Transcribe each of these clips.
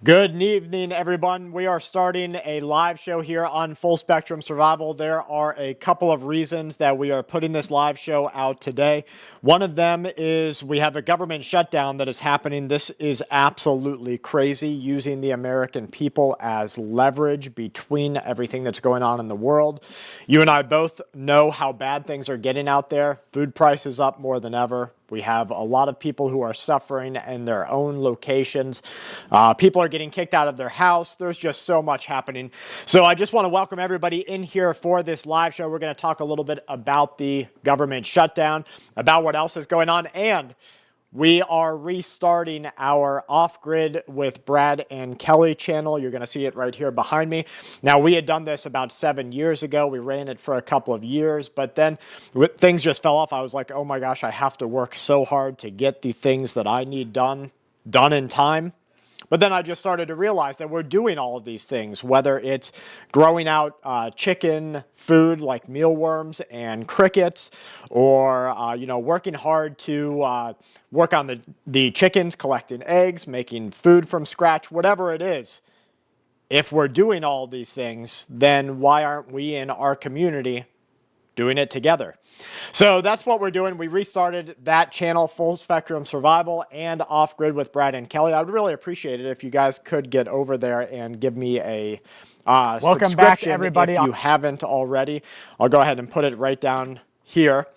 Good evening, everyone. We are starting a live show here on Full Spectrum Survival. There are a couple of reasons that we are putting this live show out today. One of them is we have a government shutdown that is happening. This is absolutely crazy, using the American people as leverage between everything that's going on in the world. You and I both know how bad things are getting out there. Food prices up more than ever. We have a lot of people who are suffering in their own locations. People are getting kicked out of their house. There's just so much happening. So I just want to welcome everybody in here for this live show. We're going to talk a little bit about the government shutdown, about what else is going on, and we are restarting our Off-Grid with Brad and Kelly channel. You're going to see it right here behind me. Now, we had done this about 7 years ago. We ran it for a couple of years, but then things just fell off. I was like, oh my gosh, I have to work so hard to get the things that I need done in time. But then I just started to realize that we're doing all of these things, whether it's growing out chicken food like mealworms and crickets, or working hard to work on the chickens, collecting eggs, making food from scratch, whatever it is. If we're doing all these things, then why aren't we in our community doing it together? So that's what we're doing. We restarted that channel, Full Spectrum Survival and Off-Grid with Brad and Kelly. I would really appreciate it if you guys could get over there and give me a Welcome back, everybody. If you haven't already. I'll go ahead and put it right down here.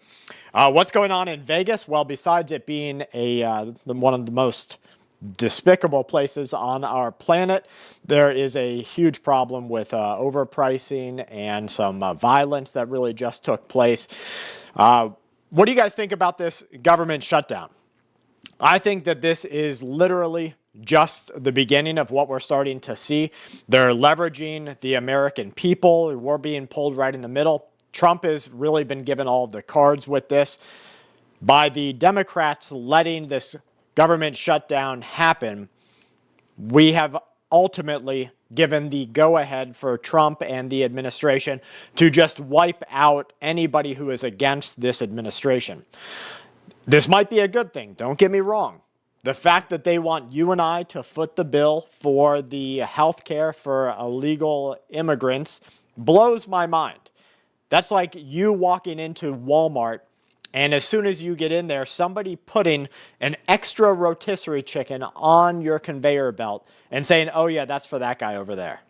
What's going on in Vegas? Well, besides it being one of the most despicable places on our planet, there is a huge problem with overpricing and some violence that really just took place. What do you guys think about this government shutdown? I think that this is literally just the beginning of what we're starting to see. They're leveraging the American people. We're being pulled right in the middle. Trump has really been given all of the cards with this. By the Democrats letting this government shutdown happen, we have ultimately given the go-ahead for Trump and the administration to just wipe out anybody who is against this administration. This might be a good thing, don't get me wrong. The fact that they want you and I to foot the bill for the health care for illegal immigrants blows my mind. That's like you walking into Walmart, and as soon as you get in there, somebody putting an extra rotisserie chicken on your conveyor belt and saying, oh yeah, that's for that guy over there.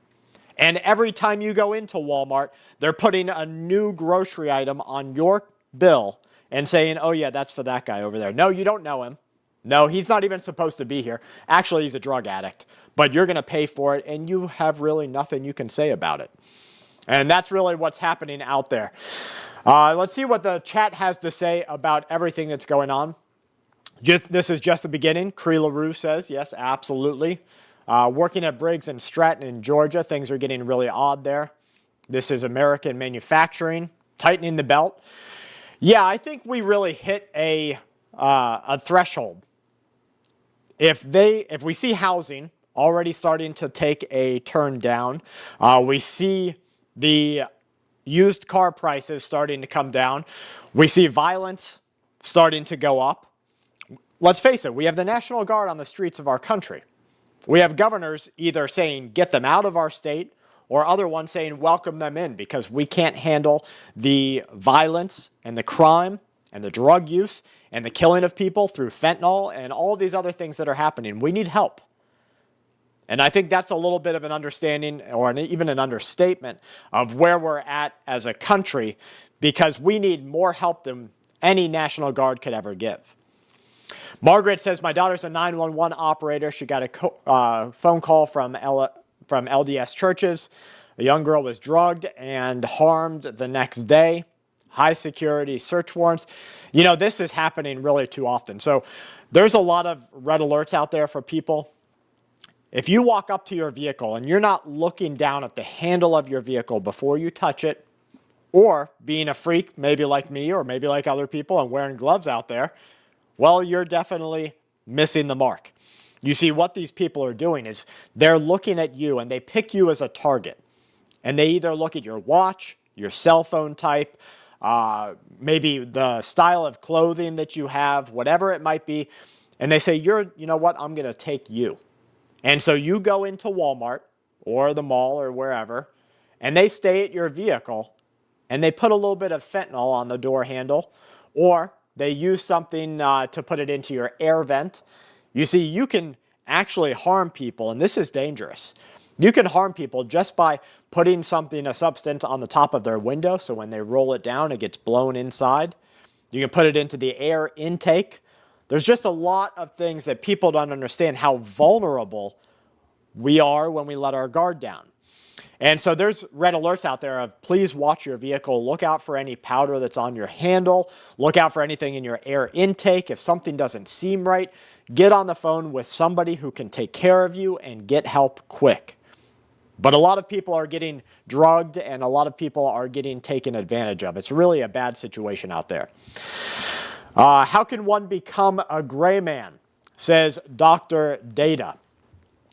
And every time you go into Walmart, they're putting a new grocery item on your bill and saying, oh yeah, that's for that guy over there. No, you don't know him. No, he's not even supposed to be here. Actually, he's a drug addict. But you're going to pay for it, and you have really nothing you can say about it. And that's really what's happening out there. Let's see what the chat has to say about everything that's going on. This is just the beginning. Cree LaRue says, yes, absolutely. Working at Briggs and Stratton in Georgia, things are getting really odd there. This is American manufacturing, tightening the belt. Yeah, I think we really hit a threshold. If we see housing already starting to take a turn down, we see the used car prices starting to come down. We see violence starting to go up. Let's face it, we have the National Guard on the streets of our country. We have governors either saying, get them out of our state, or other ones saying, welcome them in, because we can't handle the violence and the crime and the drug use and the killing of people through fentanyl and all these other things that are happening. We need help. And I think that's a little bit of an understanding, or even an understatement, of where we're at as a country, because we need more help than any National Guard could ever give. Margaret says, my daughter's a 911 operator. She got a phone call from LDS churches. A young girl was drugged and harmed the next day. High security search warrants. You know, this is happening really too often. So there's a lot of red alerts out there for people. If you walk up to your vehicle and you're not looking down at the handle of your vehicle before you touch it, or being a freak, maybe like me or maybe like other people and wearing gloves out there, well, you're definitely missing the mark. You see, what these people are doing is they're looking at you and they pick you as a target. And they either look at your watch, your cell phone type, maybe the style of clothing that you have, whatever it might be, and they say, you know what, I'm going to take you. And so you go into Walmart or the mall or wherever, and they stay at your vehicle, and they put a little bit of fentanyl on the door handle, or they use something to put it into your air vent. You see, you can actually harm people, and this is dangerous. You can harm people just by putting a substance on the top of their window, so when they roll it down, it gets blown inside. You can put it into the air intake. There's just a lot of things that people don't understand how vulnerable we are when we let our guard down. And so there's red alerts out there of please watch your vehicle, look out for any powder that's on your handle, look out for anything in your air intake. If something doesn't seem right, get on the phone with somebody who can take care of you and get help quick. But a lot of people are getting drugged and a lot of people are getting taken advantage of. It's really a bad situation out there. How can one become a gray man, says Dr. Data.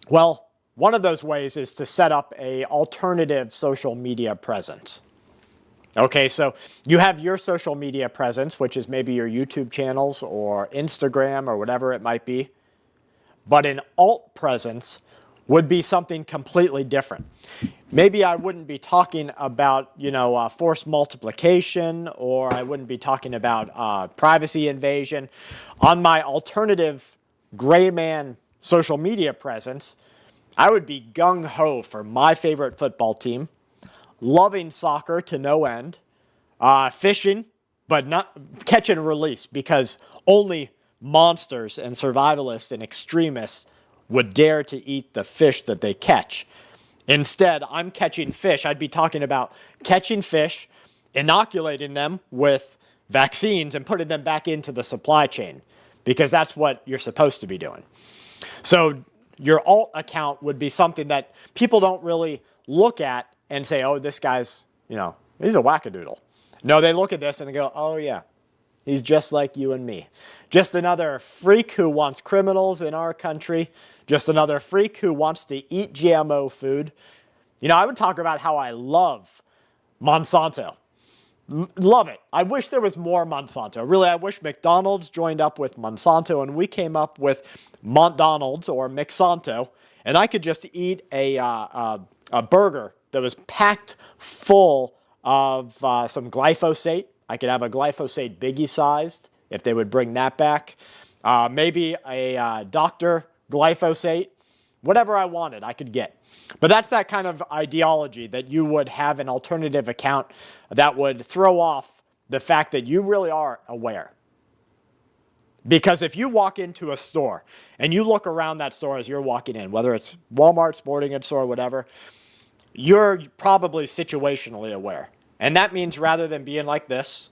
Well, one of those ways is to set up an alternative social media presence. Okay, so you have your social media presence, which is maybe your YouTube channels or Instagram or whatever it might be. But an alt presence would be something completely different. Maybe I wouldn't be talking about, forced multiplication, or I wouldn't be talking about privacy invasion. On my alternative gray man social media presence, I would be gung-ho for my favorite football team, loving soccer to no end, fishing, but not catch and release, because only monsters and survivalists and extremists would dare to eat the fish that they catch. Instead, I'm catching fish. I'd be talking about catching fish, inoculating them with vaccines, and putting them back into the supply chain, because that's what you're supposed to be doing. So your alt account would be something that people don't really look at and say, oh, this guy's, he's a wackadoodle. No, they look at this and they go, oh, yeah, he's just like you and me. Just another freak who wants criminals in our country. Just another freak who wants to eat GMO food. I would talk about how I love Monsanto. Love it. I wish there was more Monsanto. Really, I wish McDonald's joined up with Monsanto and we came up with McDonald's or McSanto, and I could just eat a burger that was packed full of some glyphosate. I could have a glyphosate biggie sized if they would bring that back. Maybe a Dr. Glyphosate. Whatever I wanted, I could get. But that's that kind of ideology, that you would have an alternative account that would throw off the fact that you really are aware. Because if you walk into a store and you look around that store as you're walking in, whether it's Walmart, sporting goods store, whatever, you're probably situationally aware. And that means rather than being like this,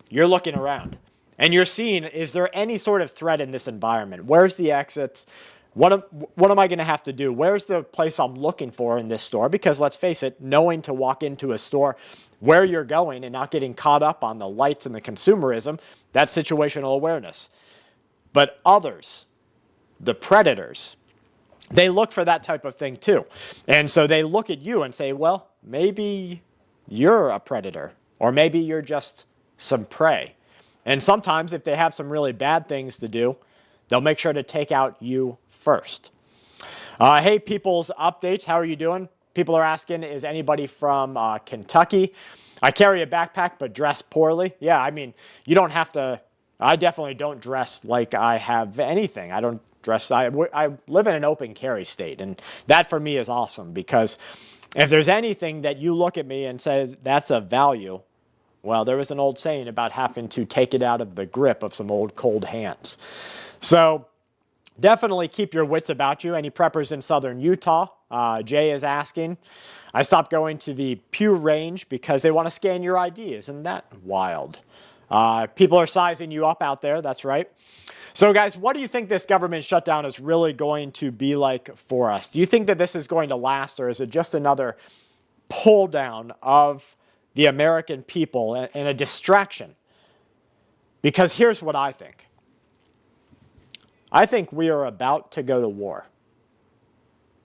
you're looking around. And you're seeing, is there any sort of threat in this environment? Where's the exits? What am I going to have to do? Where's the place I'm looking for in this store? Because let's face it, knowing to walk into a store where you're going and not getting caught up on the lights and the consumerism, that's situational awareness. But others, the predators, they look for that type of thing too. And so they look at you and say, well, maybe you're a predator, or maybe you're just some prey. And sometimes if they have some really bad things to do, they'll make sure to take out you first. Hey, People's Updates, how are you doing? People are asking, is anybody from Kentucky? I carry a backpack but dress poorly. Yeah, I mean, you don't have to, I definitely don't dress like I have anything. I don't dress, I live in an open carry state, and that for me is awesome, because if there's anything that you look at me and says that's of value, well, there was an old saying about having to take it out of the grip of some old cold hands. So definitely keep your wits about you. Any preppers in southern Utah? Jay is asking. I stopped going to the Pew Range because they want to scan your ID. Isn't that wild? People are sizing you up out there. That's right. So guys, what do you think this government shutdown is really going to be like for us? Do you think that this is going to last, or is it just another pull down of the American people and a distraction? Because here's what I think. I think we are about to go to war.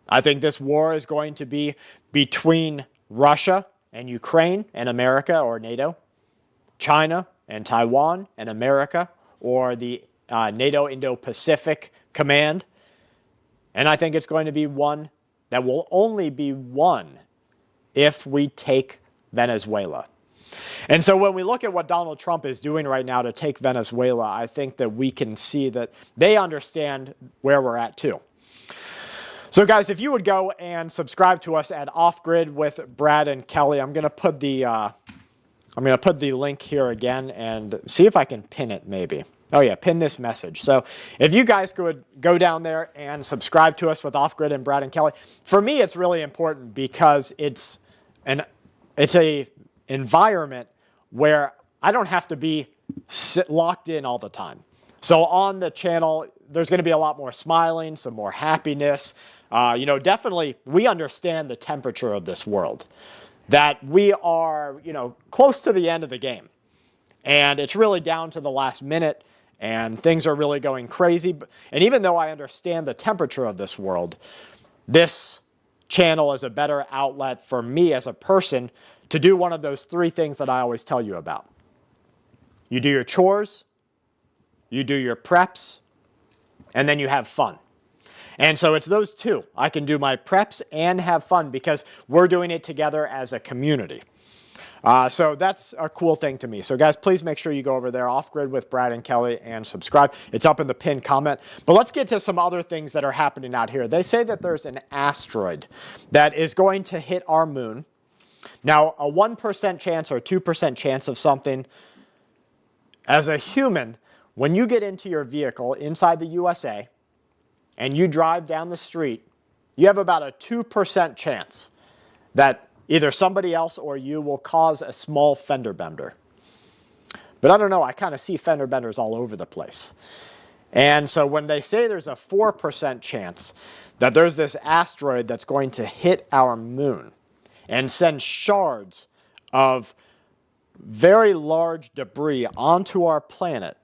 I think this war is going to be between Russia and Ukraine and America or NATO, China and Taiwan and America, or the NATO Indo-Pacific Command. And I think it's going to be one that will only be won if we take Venezuela. And so when we look at what Donald Trump is doing right now to take Venezuela, I think that we can see that they understand where we're at too. So guys, if you would go and subscribe to us at Off Grid with Brad and Kelly, I'm going to put the link here again and see if I can pin it maybe. Oh yeah, pin this message. So if you guys could go down there and subscribe to us with Off Grid and Brad and Kelly, for me it's really important because it's a environment where I don't have to be locked in all the time. So on the channel, there's going to be a lot more smiling, some more happiness. Definitely we understand the temperature of this world, that we are, close to the end of the game. And it's really down to the last minute, and things are really going crazy. And even though I understand the temperature of this world, this channel is a better outlet for me as a person to do one of those three things that I always tell you about. You do your chores, you do your preps, and then you have fun. And so it's those two. I can do my preps and have fun because we're doing it together as a community. So that's a cool thing to me. So guys, please make sure you go over there, Off Grid with Brad and Kelly, and subscribe. It's up in the pinned comment. But let's get to some other things that are happening out here. They say that there's an asteroid that is going to hit our moon. Now, a 1% chance or 2% chance of something, as a human, when you get into your vehicle inside the USA and you drive down the street, you have about a 2% chance that either somebody else or you will cause a small fender bender. But I don't know, I kind of see fender benders all over the place. And so when they say there's a 4% chance that there's this asteroid that's going to hit our moon and send shards of very large debris onto our planet,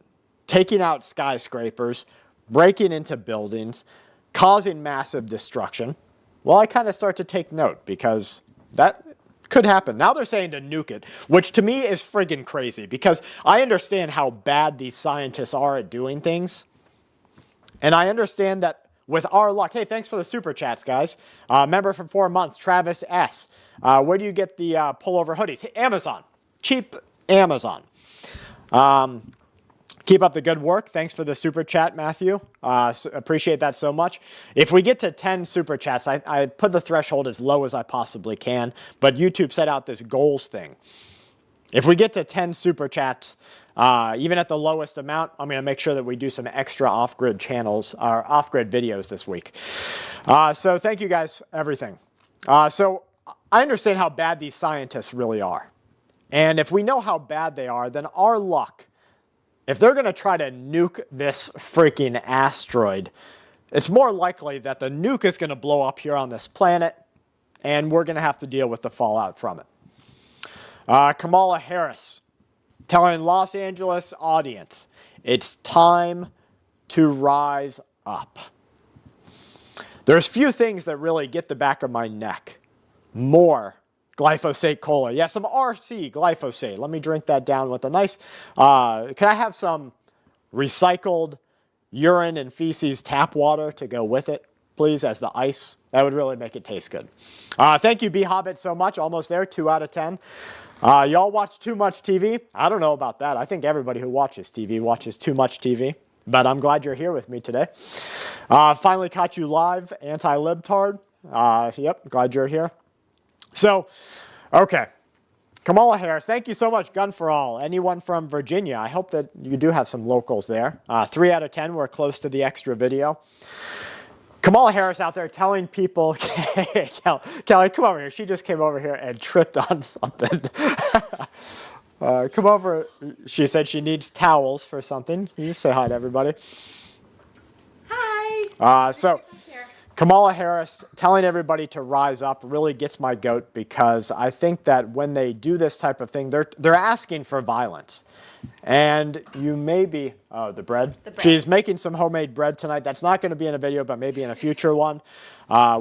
taking out skyscrapers, breaking into buildings, causing massive destruction, well, I kind of start to take note because that could happen. Now they're saying to nuke it, which to me is friggin' crazy because I understand how bad these scientists are at doing things. And I understand that with our luck, hey, thanks for the super chats, guys. Member for 4 months, Travis S. Where do you get the pullover hoodies? Amazon. Cheap Amazon. Keep up the good work. Thanks for the super chat, Matthew. Appreciate that so much. If we get to 10 super chats, I put the threshold as low as I possibly can, but YouTube set out this goals thing. If we get to 10 super chats, even at the lowest amount, I'm going to make sure that we do some extra off-grid channels, or off-grid videos this week. So thank you guys, everything. So I understand how bad these scientists really are. And if we know how bad they are, then our luck, if they're going to try to nuke this freaking asteroid, it's more likely that the nuke is going to blow up here on this planet, and we're going to have to deal with the fallout from it. Kamala Harris telling Los Angeles audience, it's time to rise up. There's few things that really get the back of my neck more. Glyphosate cola. Yeah, some RC glyphosate. Let me drink that down with a nice, can I have some recycled urine and feces tap water to go with it, please, as the ice? That would really make it taste good. Thank you, B-Hobbit, so much. Almost there, 2 out of 10. Y'all watch too much TV? I don't know about that. I think everybody who watches TV watches too much TV. But I'm glad you're here with me today. Finally caught you live, anti-libtard. Yep, glad you're here. So, okay, Kamala Harris, thank you so much, Gun for All. Anyone from Virginia, I hope that you do have some locals there. 3 out of 10, we're close to the extra video. Kamala Harris out there telling people, Kelly, come over here. She just came over here and tripped on something. Come over. She said she needs towels for something. Can you say hi to everybody? Hi. Kamala Harris telling everybody to rise up really gets my goat because I think that when they do this type of thing, they're asking for violence. And you may be, the bread. She's making some homemade bread tonight. That's not going to be in a video, but maybe in a future one.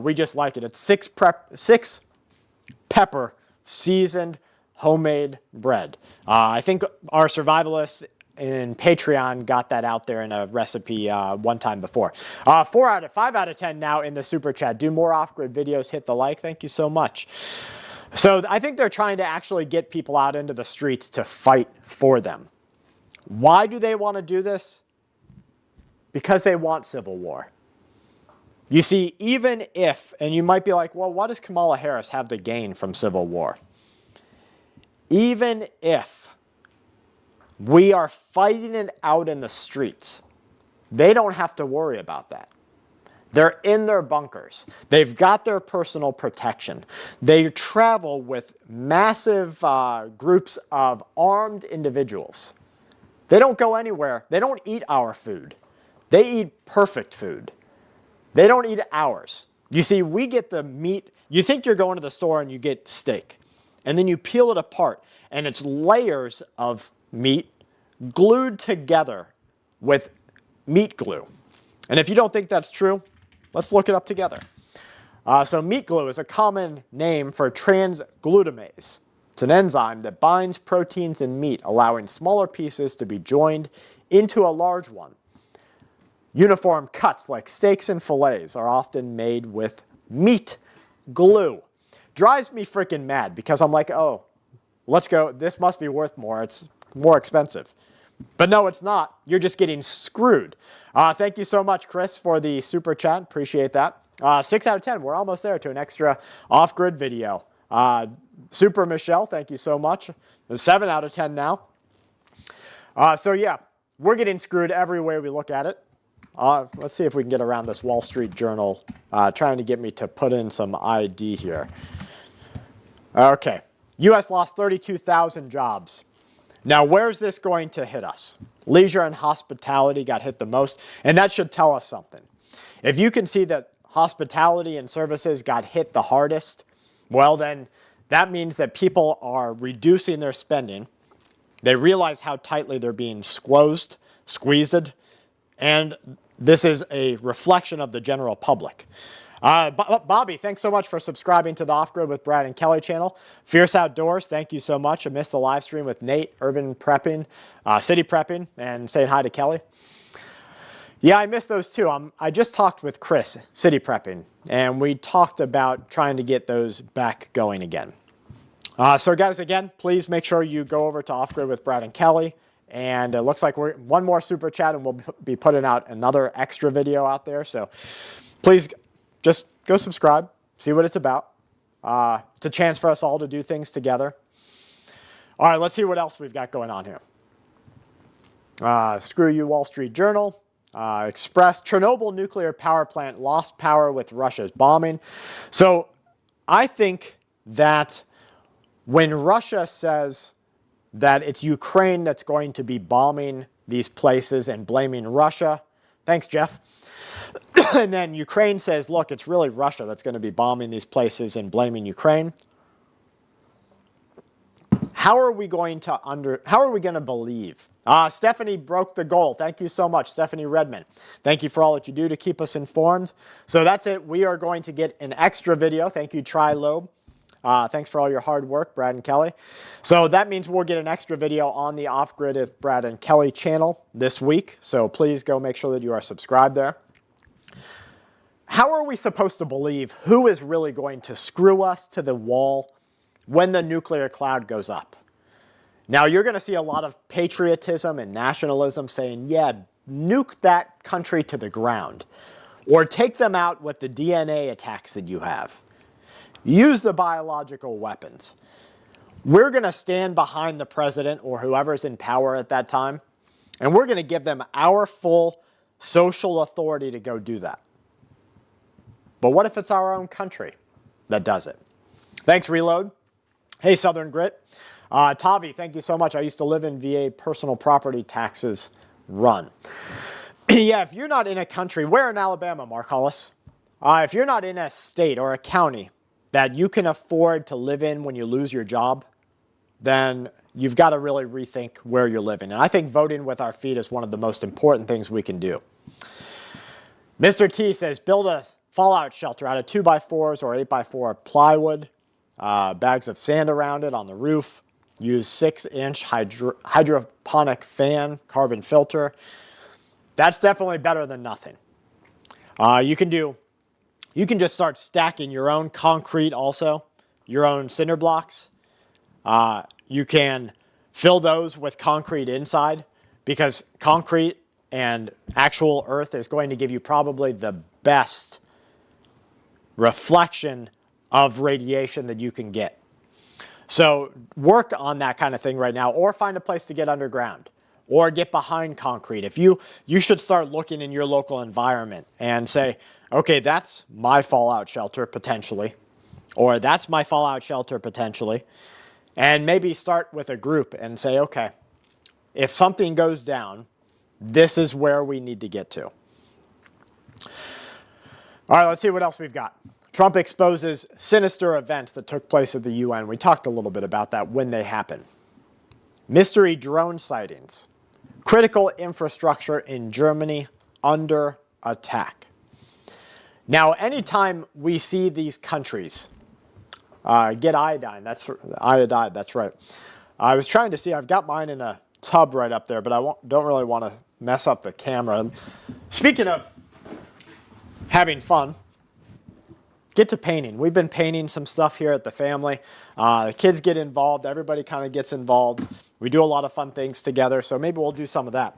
We just like it. It's 6 pepper seasoned homemade bread. I think our survivalists in Patreon got that out there in a recipe one time before. 5 out of 10 now in the super chat. Do more off-grid videos. Hit the like. Thank you so much. So I think they're trying to actually get people out into the streets to fight for them. Why do they want to do this? Because they want civil war. You see, even if, and you might be like, well, what does Kamala Harris have to gain from civil war? Even if we are fighting it out in the streets, they don't have to worry about that. They're in their bunkers. They've got their personal protection. They travel with massive groups of armed individuals. They don't go anywhere. They don't eat our food. They eat perfect food. They don't eat ours. You see, we get the meat. You think you're going to the store and you get steak. And then you peel it apart, and it's layers of meat glued together with meat glue. And if you don't think that's true, let's look it up together. So meat glue is a common name for transglutamase. It's an enzyme that binds proteins in meat, allowing smaller pieces to be joined into a large one. Uniform cuts like steaks and fillets are often made with meat glue. Drives me freaking mad because I'm like, oh, let's go. This must be worth more. It's more expensive. But no, it's not. You're just getting screwed. Thank you so much, Chris, for the super chat. Appreciate that. 6 out of 10. We're almost there to an extra off-grid video. Super Michelle, thank you so much. 7 out of 10 now. So yeah, we're getting screwed every way we look at it. Let's see if we can get around this Wall Street Journal trying to get me to put in some ID here. Okay, U.S. lost 32,000 jobs. Now, where's this going to hit us? Leisure and hospitality got hit the most, and that should tell us something. If you can see that hospitality and services got hit the hardest, well then that means that people are reducing their spending. They realize how tightly they're being squeezed, and this is a reflection of the general public. Bobby, thanks so much for subscribing to the Off-Grid with Brad and Kelly channel. Fierce Outdoors, thank you so much. I missed the live stream with Nate, Urban Prepping, City Prepping, and saying hi to Kelly. Yeah, I missed those too. I just talked with Chris, City Prepping, and we talked about trying to get those back going again. So guys, again, please make sure you go over to Off-Grid with Brad and Kelly. And it looks like we're one more super chat and we'll be putting out another extra video out there. So please just go subscribe, see what it's about. It's a chance for us all to do things together. All right, let's see what else we've got going on here. Screw you, Wall Street Journal. Express, Chernobyl nuclear power plant lost power with Russia's bombing. So I think that when Russia says that it's Ukraine that's going to be bombing these places and blaming Russia. Thanks, Jeff. And then Ukraine says, look, it's really Russia that's going to be bombing these places and blaming Ukraine. How are we going to believe? Stephanie broke the goal. Thank you so much, Stephanie Redmond. Thank you for all that you do to keep us informed. So that's it. We are going to get an extra video. Thank you, Trilobe. Thanks for all your hard work, Brad and Kelly. So that means we'll get an extra video on the Off-Grid with Brad and Kelly channel this week. So please go make sure that you are subscribed there. How are we supposed to believe who is really going to screw us to the wall when the nuclear cloud goes up? Now, you're going to see a lot of patriotism and nationalism saying, yeah, nuke that country to the ground. Or take them out with the DNA attacks that you have. Use the biological weapons. We're going to stand behind the president or whoever's in power at that time, and we're going to give them our full social authority to go do that. But what if it's our own country that does it? Thanks, Reload. Hey, Southern Grit. Tavi, thank you so much. I used to live in VA personal property taxes run. Yeah, if you're not in a country, where in Alabama, Mark Hollis? If you're not in a state or a county that you can afford to live in when you lose your job, then you've got to really rethink where you're living. And I think voting with our feet is one of the most important things we can do. Mr. T says, build a fallout shelter out of 2x4s or 8x4 plywood, bags of sand around it on the roof. use 6-inch hydroponic fan, carbon filter. That's definitely better than nothing. You can just start stacking your own concrete also, your own cinder blocks. You can fill those with concrete inside, because concrete and actual earth is going to give you probably the best reflection of radiation that you can get. So work on that kind of thing right now, or find a place to get underground, or get behind concrete. If you should start looking in your local environment and say, okay, that's my fallout shelter potentially, or that's my fallout shelter potentially, and maybe start with a group and say, okay, if something goes down, this is where we need to get to. All right, let's see what else we've got. Trump exposes sinister events that took place at the UN. We talked a little bit about that when they happened. Mystery drone sightings. Critical infrastructure in Germany under attack. Now, anytime we see these countries get iodine, that's right. I was trying to see, I've got mine in a tub right up there, but I don't really want to mess up the camera. Speaking of having fun, get to painting. We've been painting some stuff here at the family. The kids get involved. Everybody kind of gets involved. We do a lot of fun things together, so maybe we'll do some of that.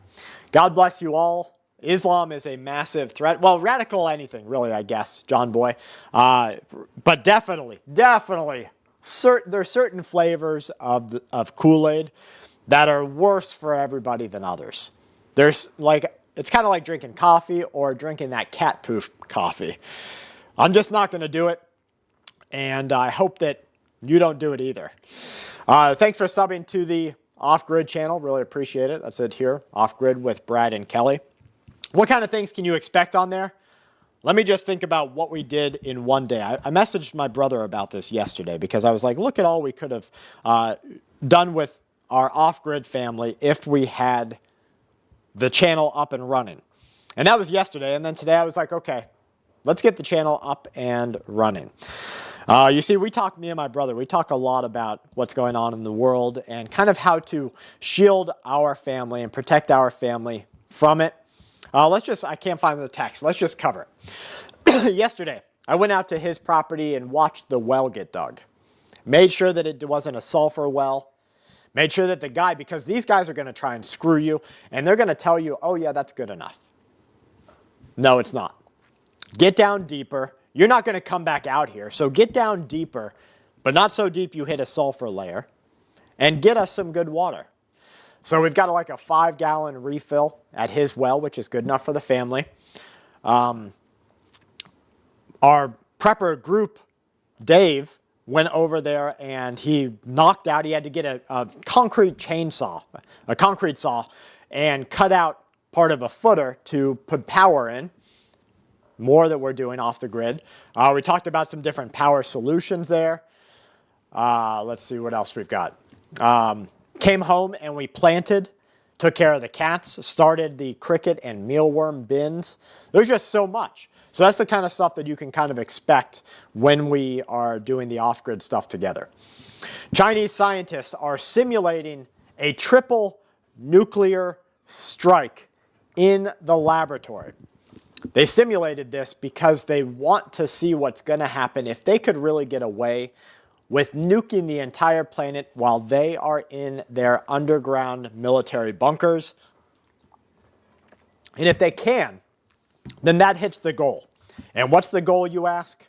God bless you all. Islam is a massive threat. Well, radical anything, really, I guess, John Boy. But definitely, there's certain flavors of Kool-Aid that are worse for everybody than others. It's kind of like drinking coffee or drinking that cat poo coffee. I'm just not going to do it, and I hope that you don't do it either. Thanks for subbing to the Off Grid channel. Really appreciate it. That's it here, Off Grid with Brad and Kelly. What kind of things can you expect on there? Let me just think about what we did in one day. I messaged my brother about this yesterday because I was like, look at all we could have done with our Off Grid family if we had the channel up and running. And that was yesterday, and then today I was like, okay, let's get the channel up and running. You see, me and my brother, we talk a lot about what's going on in the world and kind of how to shield our family and protect our family from it. I can't find the text. Let's just cover it. Yesterday, I went out to his property and watched the well get dug. Made sure that it wasn't a sulfur well. Made sure that the guy, because these guys are going to try and screw you, and they're going to tell you, oh yeah, that's good enough. No, it's not. Get down deeper. You're not going to come back out here, so get down deeper, but not so deep you hit a sulfur layer, and get us some good water. So we've got like a 5-gallon refill at his well, which is good enough for the family. Our prepper group, Dave, went over there and he had to get a concrete saw, and cut out part of a footer to put power in. More that we're doing off the grid. We talked about some different power solutions there. Let's see what else we've got. Came home and we planted, took care of the cats, started the cricket and mealworm bins. There's just so much. So that's the kind of stuff that you can kind of expect when we are doing the off-grid stuff together. Chinese scientists are simulating a triple nuclear strike in the laboratory. They simulated this because they want to see what's going to happen if they could really get away with nuking the entire planet while they are in their underground military bunkers. And if they can, then that hits the goal. And what's the goal, you ask?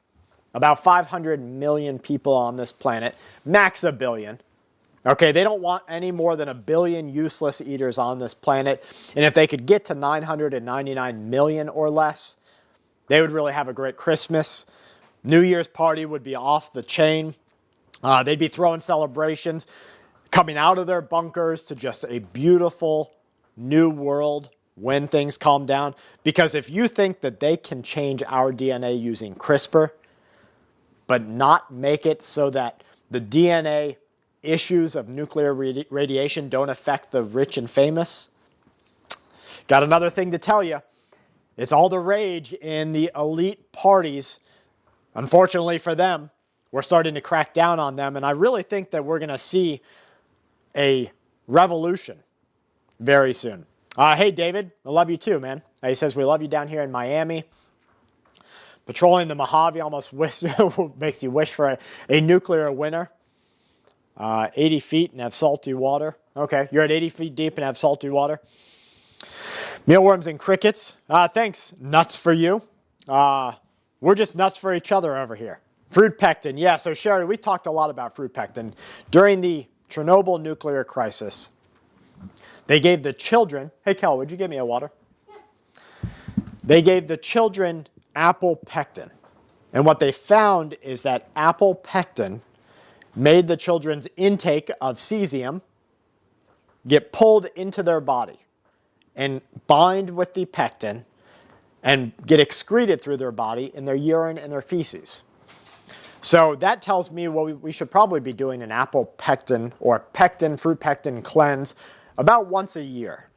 About 500 million people on this planet, max a billion. Okay, they don't want any more than 1 billion useless eaters on this planet. And if they could get to 999 million or less, they would really have a great Christmas. New Year's party would be off the chain. They'd be throwing celebrations, coming out of their bunkers to just a beautiful new world when things calm down. Because if you think that they can change our DNA using CRISPR, but not make it so that the DNA issues of nuclear radiation don't affect the rich and famous, got another thing to tell you. It's all the rage in the elite parties. Unfortunately for them, we're starting to crack down on them, and I really think that we're going to see a revolution very soon. Hey, David, I love you too, man. He says, we love you down here in Miami. Patrolling the Mojave almost makes you wish for a nuclear winter. 80 feet and have salty water. Okay, you're at 80 feet deep and have salty water. Mealworms and crickets. Thanks, nuts for you. We're just nuts for each other over here. Fruit pectin. Yeah, so Sherry, we talked a lot about fruit pectin. During the Chernobyl nuclear crisis, they gave the children, hey Kel, would you give me a water? Yeah. They gave the children apple pectin. And what they found is that apple pectin made the children's intake of cesium get pulled into their body and bind with the pectin and get excreted through their body in their urine and their feces. So that tells me, well, we should probably be doing an apple pectin or pectin, fruit pectin cleanse about once a year,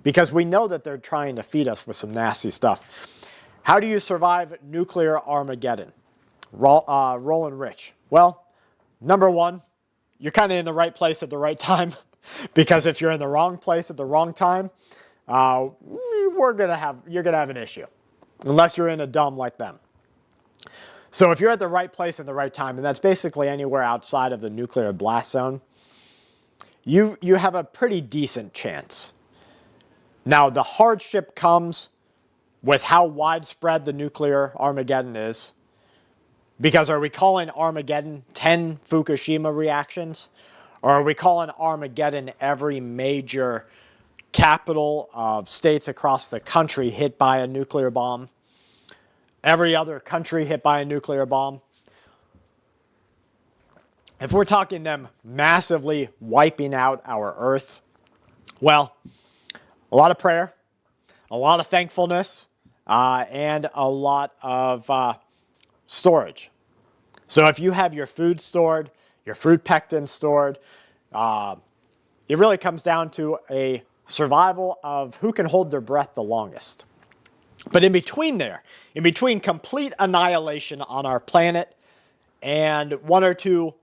because we know that they're trying to feed us with some nasty stuff. How do you survive nuclear Armageddon? Roland Rich. Well, number one, you're kind of in the right place at the right time, because if you're in the wrong place at the wrong time, you're gonna have an issue, unless you're in a dumb like them. So if you're at the right place at the right time, and that's basically anywhere outside of the nuclear blast zone, you have a pretty decent chance. Now, the hardship comes with how widespread the nuclear Armageddon is. Because are we calling Armageddon 10 Fukushima reactions? Or are we calling Armageddon every major capital of states across the country hit by a nuclear bomb? Every other country hit by a nuclear bomb? If we're talking them massively wiping out our Earth, well, a lot of prayer, a lot of thankfulness, and a lot of storage. So if you have your food stored, your fruit pectin stored, it really comes down to a survival of who can hold their breath the longest. But in between there, in between complete annihilation on our planet and one or two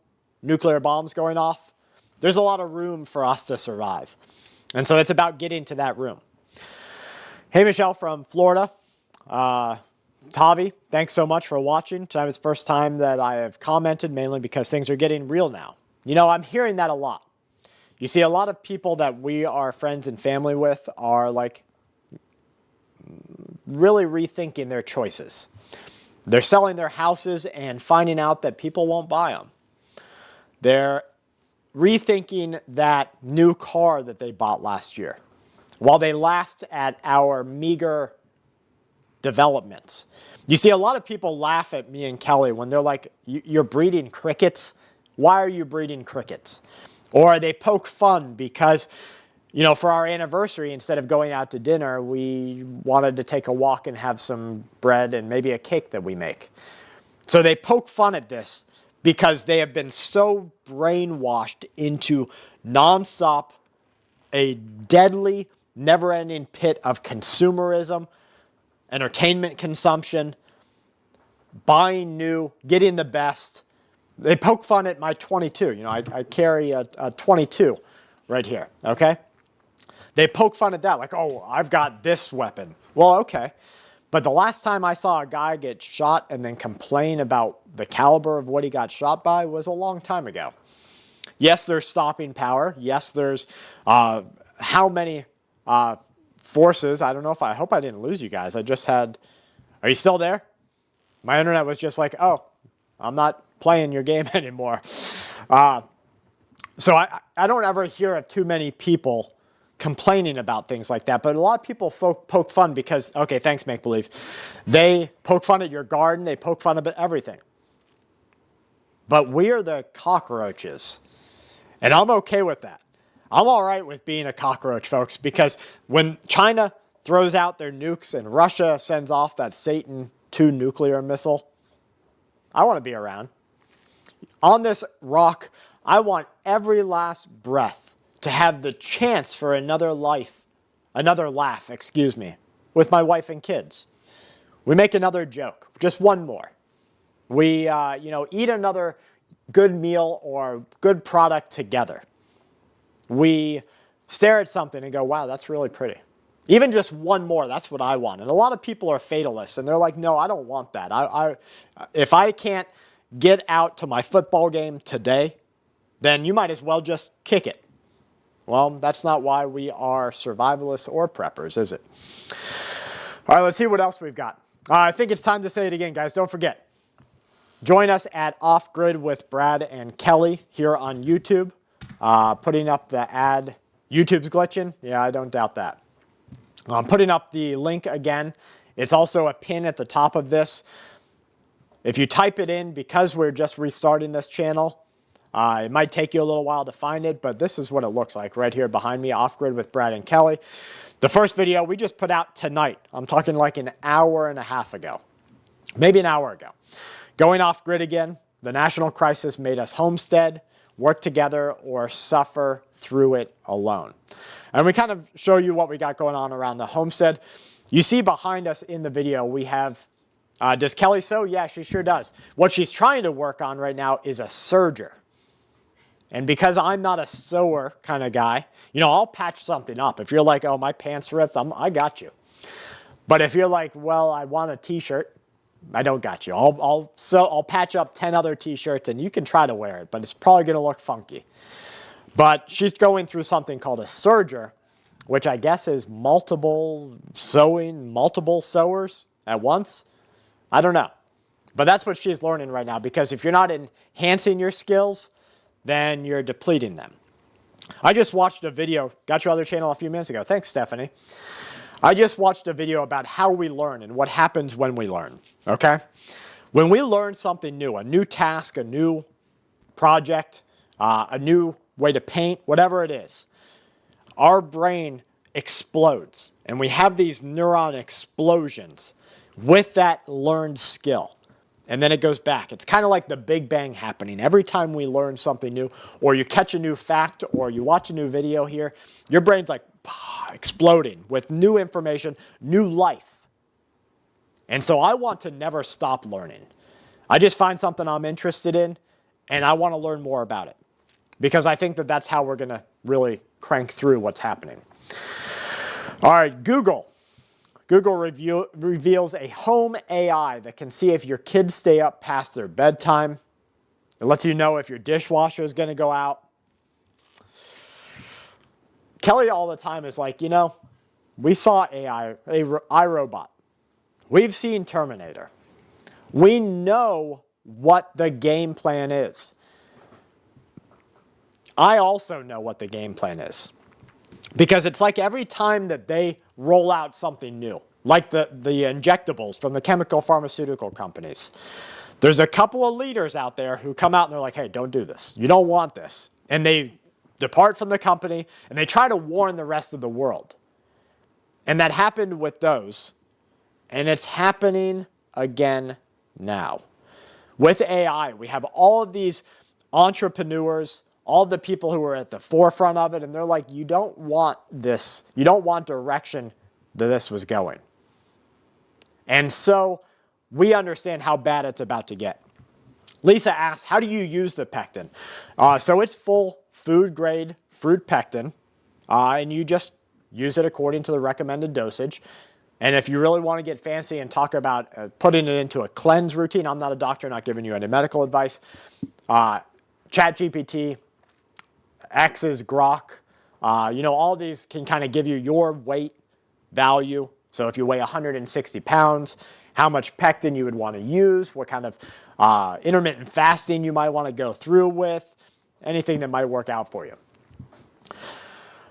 nuclear bombs going off, there's a lot of room for us to survive. And so it's about getting to that room. Hey, Michelle from Florida. Tavi, thanks so much for watching. Tonight was the first time that I have commented, mainly because things are getting real now. You know, I'm hearing that a lot. You see, a lot of people that we are friends and family with are like really rethinking their choices. They're selling their houses and finding out that people won't buy them. They're rethinking that new car that they bought last year. While they laughed at our meager developments. You see, a lot of people laugh at me and Kelly when they're like, you're breeding crickets? Why are you breeding crickets? Or they poke fun because, you know, for our anniversary, instead of going out to dinner, we wanted to take a walk and have some bread and maybe a cake that we make. So they poke fun at this because they have been so brainwashed into nonstop, a deadly, never-ending pit of consumerism, entertainment consumption, buying new, getting the best. They poke fun at my 22. You know, I carry a 22 right here, okay? They poke fun at that, like, oh, I've got this weapon. Well, okay. But the last time I saw a guy get shot and then complain about the caliber of what he got shot by was a long time ago. Yes, there's stopping power. Yes, there's how many forces. I don't know if I hope I didn't lose you guys. I just had, are you still there? My internet was just like, oh, I'm not playing your game anymore. So I don't ever hear of too many people complaining about things like that. But a lot of people poke fun because, okay, thanks, Make Believe. They poke fun at your garden. They poke fun at everything. But we are the cockroaches. And I'm okay with that. I'm all right with being a cockroach, folks, because when China throws out their nukes and Russia sends off that Satan II nuclear missile, I want to be around. On this rock, I want every last breath to have the chance for another laugh, with my wife and kids. We make another joke, just one more. We, eat another good meal or good product together. we stare at something and go, wow, that's really pretty. Even just one more, that's what I want. And a lot of people are fatalists, and they're like, no, I don't want that. If I can't get out to my football game today, then you might as well just kick it. Well, that's not why we are survivalists or preppers, is it? All right, let's see what else we've got. I think it's time to say it again, guys. Don't forget. Join us at Off Grid with Brad and Kelly here on YouTube. Putting up the ad. YouTube's glitching? Yeah, I don't doubt that. I'm putting up the link again. It's also a pin at the top of this. If you type it in, because we're just restarting this channel, it might take you a little while to find it, but this is what it looks like right here behind me, Off Grid with Brad and Kelly. The first video we just put out tonight. I'm talking like an hour and a half ago, maybe an hour ago. Going off grid again, the national crisis made us homestead, work together, or suffer through it alone. And we kind of show you what we got going on around the homestead. You see behind us in the video, we have, does Kelly sew? Yeah, she sure does. What she's trying to work on right now is a serger. And because I'm not a sewer kind of guy, you know, I'll patch something up. If you're like, oh, my pants ripped, I got you. But if you're like, well, I want a t-shirt, I don't got you. I'll patch up 10 other t-shirts and you can try to wear it, but it's probably going to look funky. But she's going through something called a serger, which I guess is multiple sewers at once. I don't know. But that's what she's learning right now, because if you're not enhancing your skills, then you're depleting them. I just watched a video, got your other channel a few minutes ago. Thanks, Stephanie. I just watched a video about how we learn and what happens when we learn, okay? When we learn something new, a new task, a new project, a new way to paint, whatever it is, our brain explodes, and we have these neuron explosions with that learned skill. And then it goes back. It's kind of like the Big Bang happening. Every time we learn something new, or you catch a new fact, or you watch a new video here, your brain's like exploding with new information, new life. And so I want to never stop learning. I just find something I'm interested in, and I want to learn more about it. Because I think that that's how we're going to really crank through what's happening. All right, Google. Google reveals a home AI that can see if your kids stay up past their bedtime. It lets you know if your dishwasher is going to go out. Kelly all the time is like, you know, we saw iRobot. We've seen Terminator. We know what the game plan is. I also know what the game plan is. Because it's like every time that they roll out something new, like the injectables from the chemical pharmaceutical companies, there's a couple of leaders out there who come out and they're like, hey, don't do this. You don't want this. And they depart from the company and they try to warn the rest of the world. And that happened with those. And it's happening again now. With AI, we have all of these entrepreneurs, all the people who are at the forefront of it, and they're like, you don't want this. You don't want direction that this was going. And so we understand how bad it's about to get. Lisa asks, how do you use the pectin? So it's full food-grade fruit pectin, and you just use it according to the recommended dosage. And if you really want to get fancy and talk about putting it into a cleanse routine, I'm not a doctor, not giving you any medical advice. ChatGPT, X's Grok, all these can kind of give you your weight value. So if you weigh 160 pounds, how much pectin you would want to use, what kind of intermittent fasting you might want to go through with, anything that might work out for you.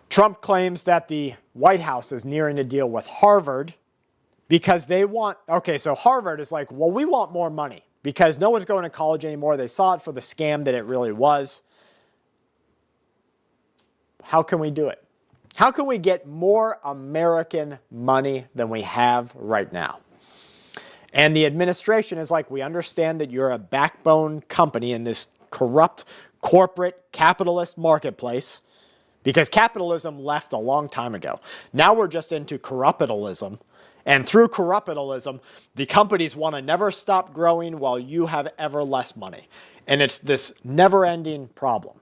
Trump claims that the White House is nearing a deal with Harvard because they want, okay, so Harvard is like, well, we want more money because no one's going to college anymore. They saw it for the scam that it really was. How can we do it? How can we get more American money than we have right now? And the administration is like, we understand that you're a backbone company in this corrupt corporate capitalist marketplace because capitalism left a long time ago. Now we're just into corruptalism. And through corruptalism, the companies want to never stop growing while you have ever less money. And it's this never-ending problem.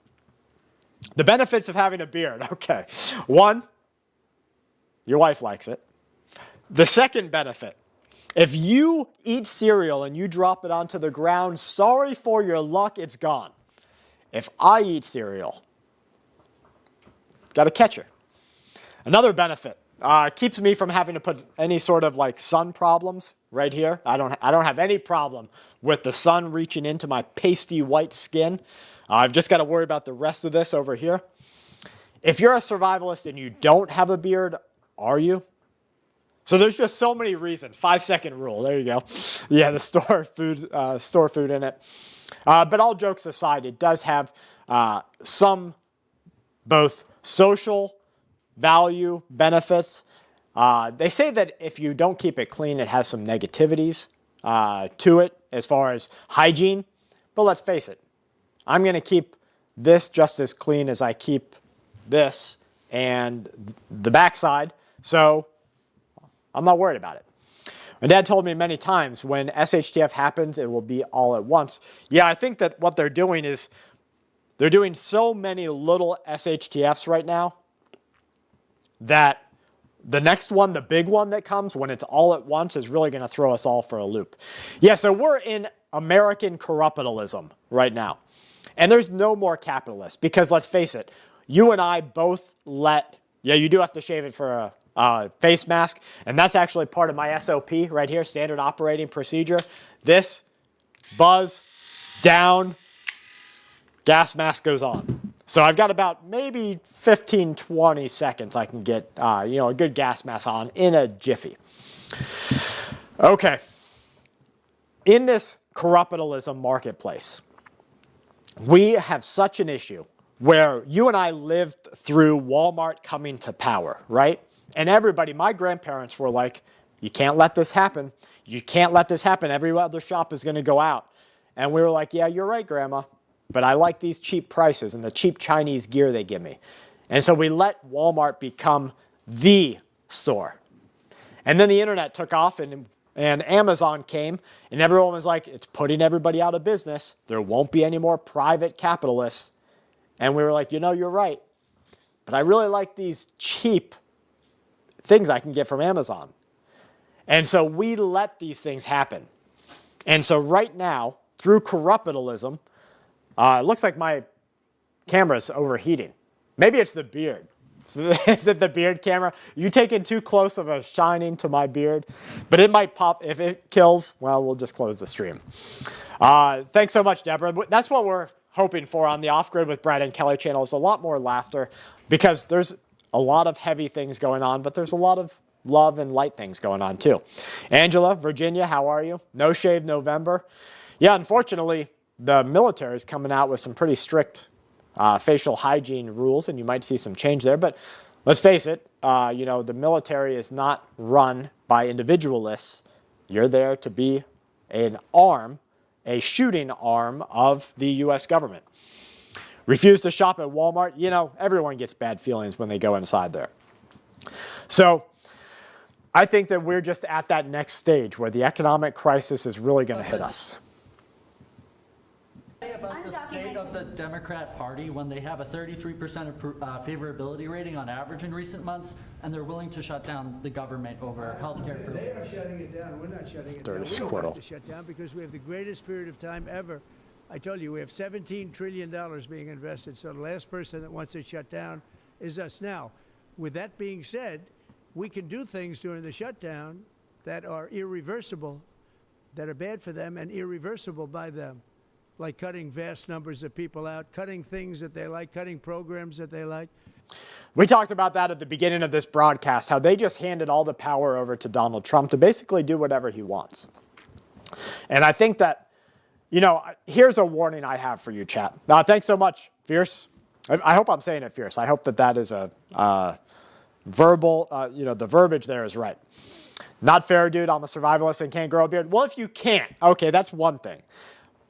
The benefits of having a beard. Okay. One, your wife likes it. The second benefit, if you eat cereal and you drop it onto the ground, sorry for your luck, it's gone. If I eat cereal, got a catcher. Another benefit, keeps me from having to put any sort of like sun problems right here. I don't have any problem with the sun reaching into my pasty white skin. I've just got to worry about the rest of this over here. If you're a survivalist and you don't have a beard, are you? So there's just so many reasons. 5-second rule. There you go. Yeah, the store food in it. But all jokes aside, it does have some both social value benefits. They say that if you don't keep it clean, it has some negativities to it as far as hygiene. But let's face it, I'm going to keep this just as clean as I keep this and the backside. So I'm not worried about it. My dad told me many times when SHTF happens, it will be all at once. Yeah, I think that what they're doing is they're doing so many little SHTFs right now that the next one, the big one that comes when it's all at once, is really going to throw us all for a loop. Yeah, so we're in American corruptalism right now. And there's no more capitalists because let's face it, you and I both yeah, you do have to shave it for a face mask, and that's actually part of my SOP right here, standard operating procedure. This, buzz, down, gas mask goes on. So I've got about maybe 15, 20 seconds I can get a good gas mask on in a jiffy. Okay. In this corruptalism marketplace, we have such an issue where you and I lived through Walmart coming to power, right? And everybody, my grandparents were like, you can't let this happen. You can't let this happen. Every other shop is going to go out. And we were like, yeah, you're right, Grandma. But I like these cheap prices and the cheap Chinese gear they give me. And so we let Walmart become the store. And then the internet took off and Amazon came and everyone was like, it's putting everybody out of business. There won't be any more private capitalists. And we were like, you're right. But I really like these cheap things I can get from Amazon. And so we let these things happen. And so right now, through corruptalism, it looks like my camera's overheating. Maybe it's the beard. Is it the beard camera? You taking too close of a shining to my beard? But it might pop. If it kills, well, we'll just close the stream. Thanks so much, Deborah. That's what we're hoping for on the Off Grid with Brad and Kelly channel, is a lot more laughter, because there's a lot of heavy things going on, but there's a lot of love and light things going on too. Angela, Virginia, how are you? No Shave November. Yeah, unfortunately, the military is coming out with some pretty strict facial hygiene rules, and you might see some change there. But let's face it, the military is not run by individualists. You're there to be an arm, a shooting arm of the U.S. government. Refuse to shop at Walmart. Everyone gets bad feelings when they go inside there. So I think that we're just at that next stage where the economic crisis is really going to hit us. About the state of the Democrat Party when they have a 33% favorability rating on average in recent months, and they're willing to shut down the government over health care. They are shutting it down. We're not shutting it down. Dirty We don't squirrel. have to shut down because we have the greatest period of time ever. I told you, we have $17 trillion being invested, so the last person that wants it shut down is us. Now, with that being said, we can do things during the shutdown that are irreversible, that are bad for them and irreversible by them, like cutting vast numbers of people out, cutting things that they like, cutting programs that they like. We talked about that at the beginning of this broadcast, how they just handed all the power over to Donald Trump to basically do whatever he wants. And I think that, here's a warning I have for you, chat. Thanks so much, Fierce. I hope I'm saying it fierce. I hope that is a verbal, the verbiage there is right. Not fair, dude. I'm a survivalist and can't grow a beard. Well, if you can't, okay, that's one thing.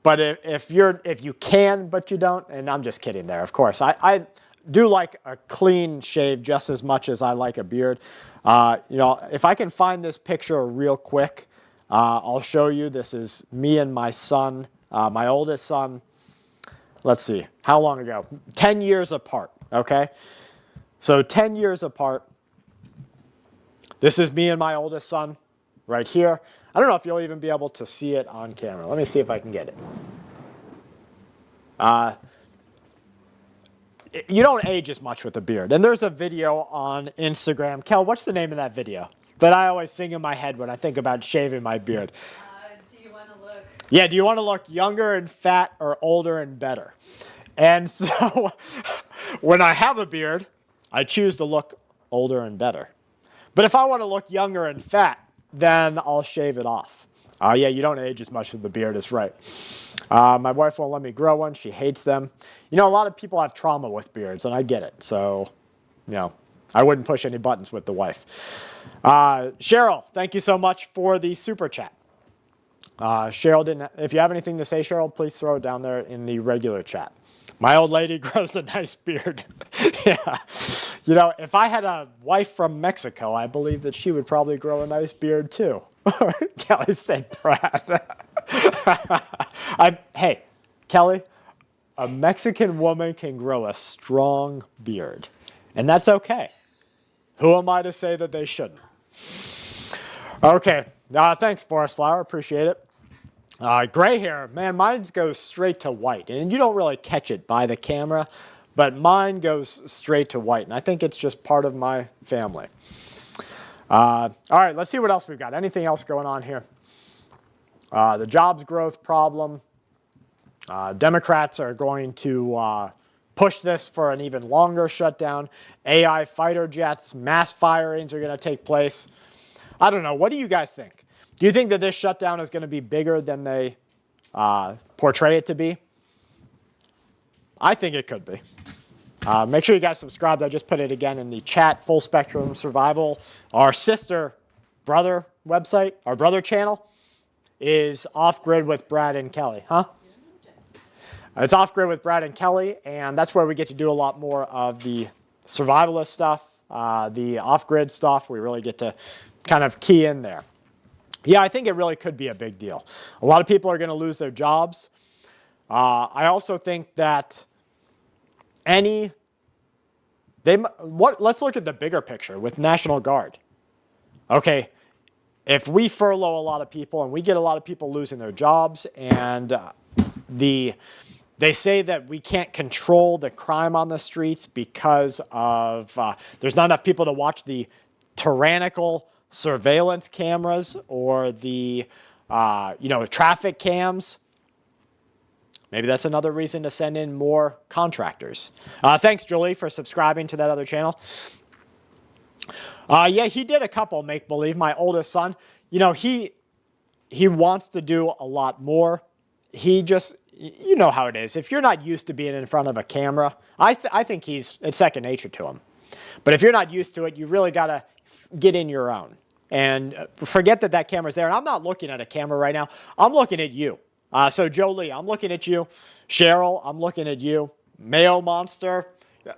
But if you can, but you don't, and I'm just kidding there, of course. I do like a clean shave just as much as I like a beard. If I can find this picture real quick, I'll show you. This is me and my son, my oldest son. let's see, how long ago? 10 years apart, okay? So 10 years apart. This is me and my oldest son right here. I don't know if you'll even be able to see it on camera. Let me see if I can get it. You don't age as much with a beard. And there's a video on Instagram. Kel, what's the name of that video that I always sing in my head when I think about shaving my beard? Do you want to look? Yeah, do you want to look younger and fat or older and better? And so when I have a beard, I choose to look older and better. But if I want to look younger and fat, then I'll shave it off. Yeah, you don't age as much with the beard, is right. My wife won't let me grow one. She hates them. You know, a lot of people have trauma with beards, and I get it. So, you know, I wouldn't push any buttons with the wife. Cheryl, thank you so much for the super chat. Cheryl didn't. If you have anything to say, Cheryl, please throw it down there in the regular chat. My old lady grows a nice beard. Yeah. You know, if I had a wife from Mexico, I believe that she would probably grow a nice beard too. Kelly said, Brad. Hey, Kelly, a Mexican woman can grow a strong beard. And that's okay. Who am I to say that they shouldn't? Okay. Thanks, Forest Flower. Appreciate it. Gray hair, man, mine goes straight to white. And you don't really catch it by the camera, but mine goes straight to white. And I think it's just part of my family. All right, let's see what else we've got. Anything else going on here? The jobs growth problem. Democrats are going to push this for an even longer shutdown. AI fighter jets, mass firings are going to take place. I don't know. What do you guys think? Do you think that this shutdown is going to be bigger than they portray it to be? I think it could be. Make sure you guys subscribe. I just put it again in the chat. Full Spectrum Survival, our sister brother website, our brother channel, is Off Grid with Brad and Kelly. Huh? It's Off Grid with Brad and Kelly, and that's where we get to do a lot more of the survivalist stuff, the off-grid stuff. We really get to kind of key in there. Yeah, I think it really could be a big deal. A lot of people are going to lose their jobs. I also think that let's look at the bigger picture with National Guard. Okay, if we furlough a lot of people and we get a lot of people losing their jobs, and they say that we can't control the crime on the streets because of there's not enough people to watch the tyrannical surveillance cameras or the traffic cams. Maybe that's another reason to send in more contractors. Thanks, Julie, for subscribing to that other channel. Yeah, he did a couple make-believe. My oldest son, you know, he wants to do a lot more. He just, you know how it is. If you're not used to being in front of a camera, I think it's second nature to him. But if you're not used to it, you really got to get in your own. And forget that camera's there. And I'm not looking at a camera right now. I'm looking at you. So Jolie, I'm looking at you. Cheryl, I'm looking at you. Mayo Monster,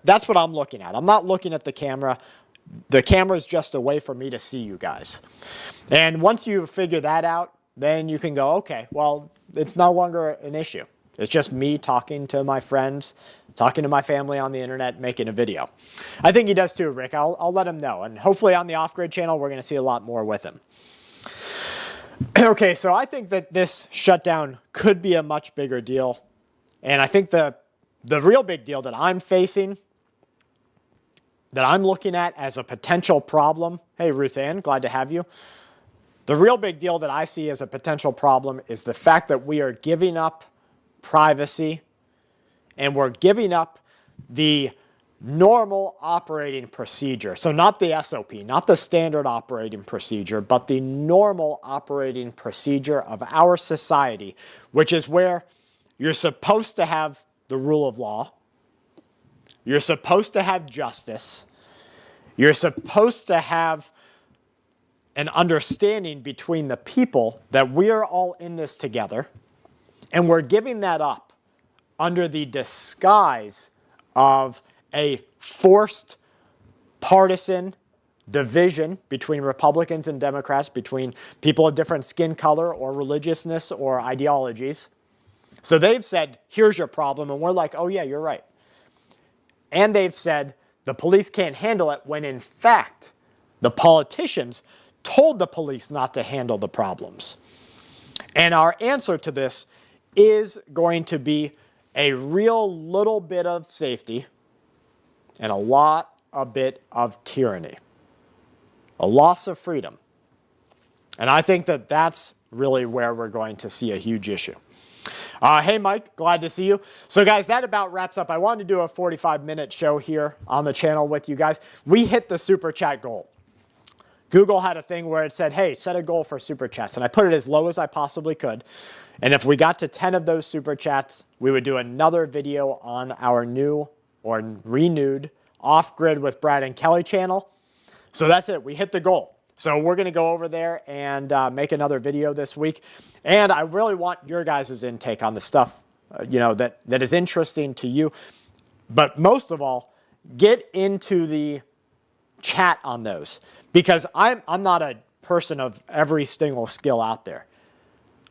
that's what I'm looking at. I'm not looking at the camera. The camera's just a way for me to see you guys. And once you figure that out, then you can go, okay, well, it's no longer an issue. It's just me talking to my friends, talking to my family on the internet, making a video. I think he does too, Rick. I'll let him know. And hopefully on the Off-Grid channel, we're going to see a lot more with him. Okay, so I think that this shutdown could be a much bigger deal. And I think the real big deal that I'm facing, that I'm looking at as a potential problem, hey, Ruth Ann, glad to have you. The real big deal that I see as a potential problem is the fact that we are giving up privacy, and we're giving up the normal operating procedure. So not the SOP, not the standard operating procedure, but the normal operating procedure of our society, which is where you're supposed to have the rule of law, you're supposed to have justice, you're supposed to have an understanding between the people that we're all in this together, and we're giving that up under the disguise of a forced partisan division between Republicans and Democrats, between people of different skin color or religiousness or ideologies. So they've said, here's your problem. And we're like, oh yeah, you're right. And they've said the police can't handle it when in fact, the politicians told the police not to handle the problems. And our answer to this is going to be a real little bit of safety and a bit of tyranny. A loss of freedom. And I think that that's really where we're going to see a huge issue. Hey, Mike, glad to see you. So, guys, that about wraps up. I wanted to do a 45-minute show here on the channel with you guys. We hit the super chat goal. Google had a thing where it said, hey, set a goal for super chats. And I put it as low as I possibly could. And if we got to 10 of those super chats, we would do another video on our new or renewed Off Grid with Brad and Kelly channel. So that's it. We hit the goal. So we're going to go over there and make another video this week. And I really want your guys' intake on the stuff, that is interesting to you. But most of all, get into the chat on those. Because I'm not a person of every single skill out there.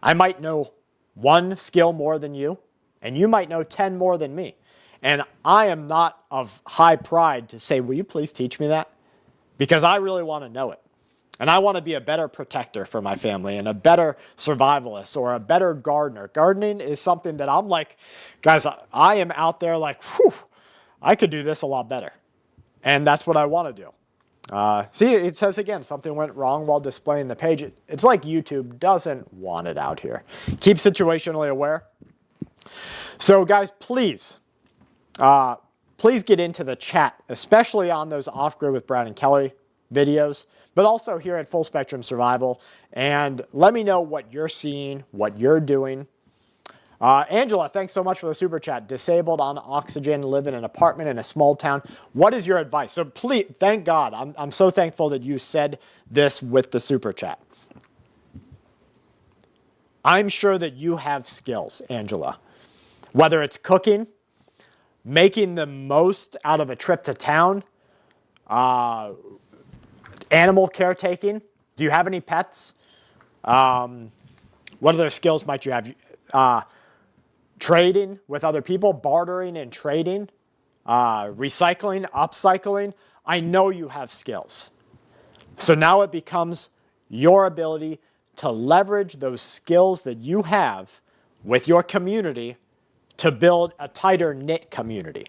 I might know one skill more than you, and you might know 10 more than me. And I am not of high pride to say, will you please teach me that? Because I really want to know it. And I want to be a better protector for my family and a better survivalist or a better gardener. Gardening is something that I'm like, guys, I am out there like, whew, I could do this a lot better. And that's what I want to do. See, it says again, something went wrong while displaying the page. It's like YouTube doesn't want it out here. Keep situationally aware. So guys, please get into the chat, especially on those Off Grid with Brad and Kelly videos, but also here at Full Spectrum Survival. And let me know what you're seeing, what you're doing. Angela, thanks so much for the super chat. Disabled, on oxygen, live in an apartment in a small town. What is your advice? So please, thank God. I'm so thankful that you said this with the super chat. I'm sure that you have skills, Angela. Whether it's cooking, making the most out of a trip to town, animal caretaking. Do you have any pets? What other skills might you have? Trading with other people, bartering and trading, recycling, upcycling. I know you have skills. So now it becomes your ability to leverage those skills that you have with your community to build a tighter knit community.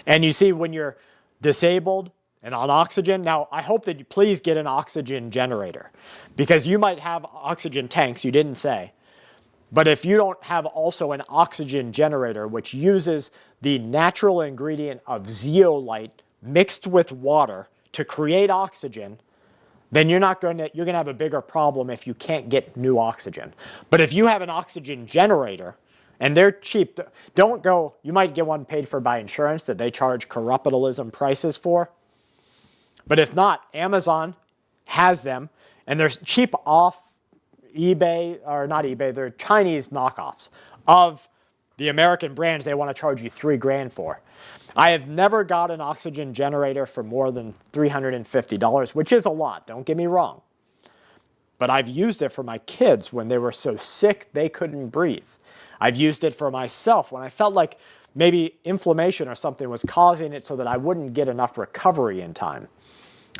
And you see, when you're disabled and on oxygen, now I hope that you please get an oxygen generator, because you might have oxygen tanks, you didn't say. But if you don't have also an oxygen generator, which uses the natural ingredient of zeolite mixed with water to create oxygen, then you're going to have a bigger problem if you can't get new oxygen. But if you have an oxygen generator, and they're cheap, don't go, you might get one paid for by insurance that they charge capitalism prices for. But if not, Amazon has them, and they're cheap off eBay, or not eBay, they're Chinese knockoffs of the American brands they want to charge you $3,000 for. I have never got an oxygen generator for more than $350, which is a lot, don't get me wrong. But I've used it for my kids when they were so sick they couldn't breathe. I've used it for myself when I felt like maybe inflammation or something was causing it so that I wouldn't get enough recovery in time.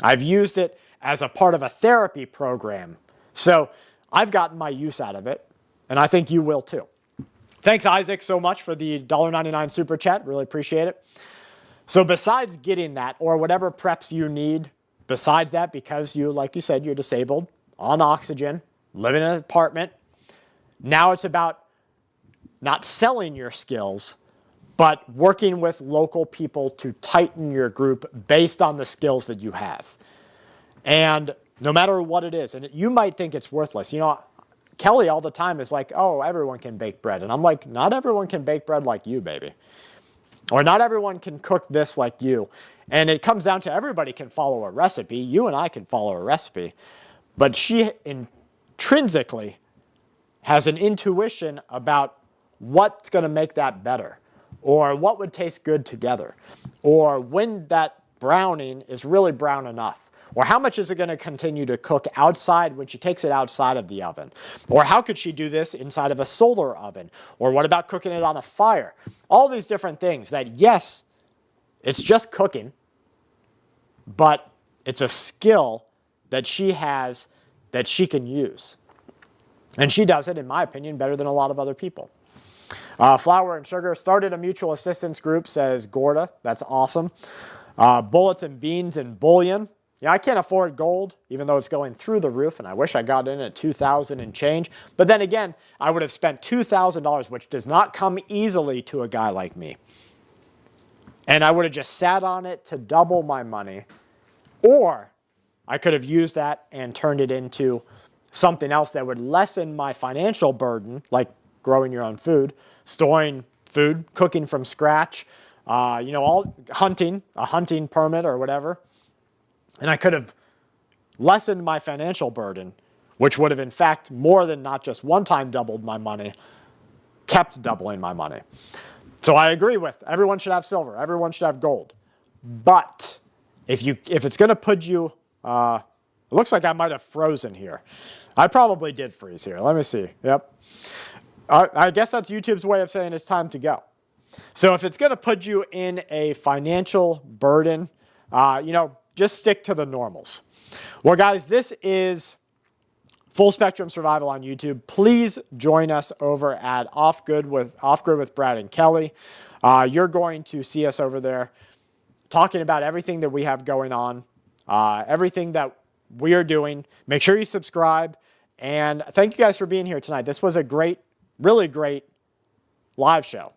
I've used it as a part of a therapy program. So I've gotten my use out of it, and I think you will too. Thanks, Isaac, so much for the $1.99 super chat. Really appreciate it. So besides getting that, or whatever preps you need besides that, because you, like you said, you're disabled, on oxygen, live in an apartment, now it's about not selling your skills, but working with local people to tighten your group based on the skills that you have. And no matter what it is, and you might think it's worthless. You know, Kelly all the time is like, oh, everyone can bake bread. And I'm like, not everyone can bake bread like you, baby. Or not everyone can cook this like you. And it comes down to everybody can follow a recipe. You and I can follow a recipe. But she intrinsically has an intuition about what's going to make that better, or what would taste good together, or when that browning is really brown enough, Or how much is it going to continue to cook outside when she takes it outside of the oven? Or how could she do this inside of a solar oven? Or what about cooking it on a fire? All these different things that, yes, it's just cooking, but it's a skill that she has that she can use. And she does it, in my opinion, better than a lot of other people. Flour and Sugar started a mutual assistance group, says Gorda. That's awesome. Bullets and Beans and Bullion. Yeah, I can't afford gold, even though it's going through the roof, and I wish I got in at $2,000 and change. But then again, I would have spent $2,000, which does not come easily to a guy like me. And I would have just sat on it to double my money. Or I could have used that and turned it into something else that would lessen my financial burden, like growing your own food, storing food, cooking from scratch, all hunting, a hunting permit or whatever. And I could have lessened my financial burden, which would have in fact more than not just one time doubled my money, kept doubling my money. So I agree with everyone should have silver, everyone should have gold. But if it's going to put you, it looks like I might have frozen here. I probably did freeze here. Let me see. Yep. I guess that's YouTube's way of saying it's time to go. So if it's going to put you in a financial burden, just stick to the normals. Well, guys, this is Full Spectrum Survival on YouTube. Please join us over at Off Grid with Brad and Kelly. You're going to see us over there talking about everything that we have going on, everything that we are doing. Make sure you subscribe. And thank you guys for being here tonight. This was a great, really great live show.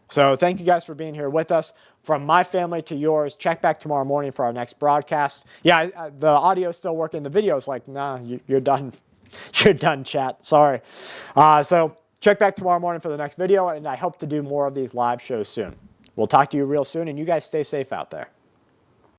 So thank you guys for being here with us. From my family to yours, check back tomorrow morning for our next broadcast. Yeah, the audio's still working. The video's like, nah, you're done. You're done, chat. Sorry. So check back tomorrow morning for the next video, and I hope to do more of these live shows soon. We'll talk to you real soon, and you guys stay safe out there.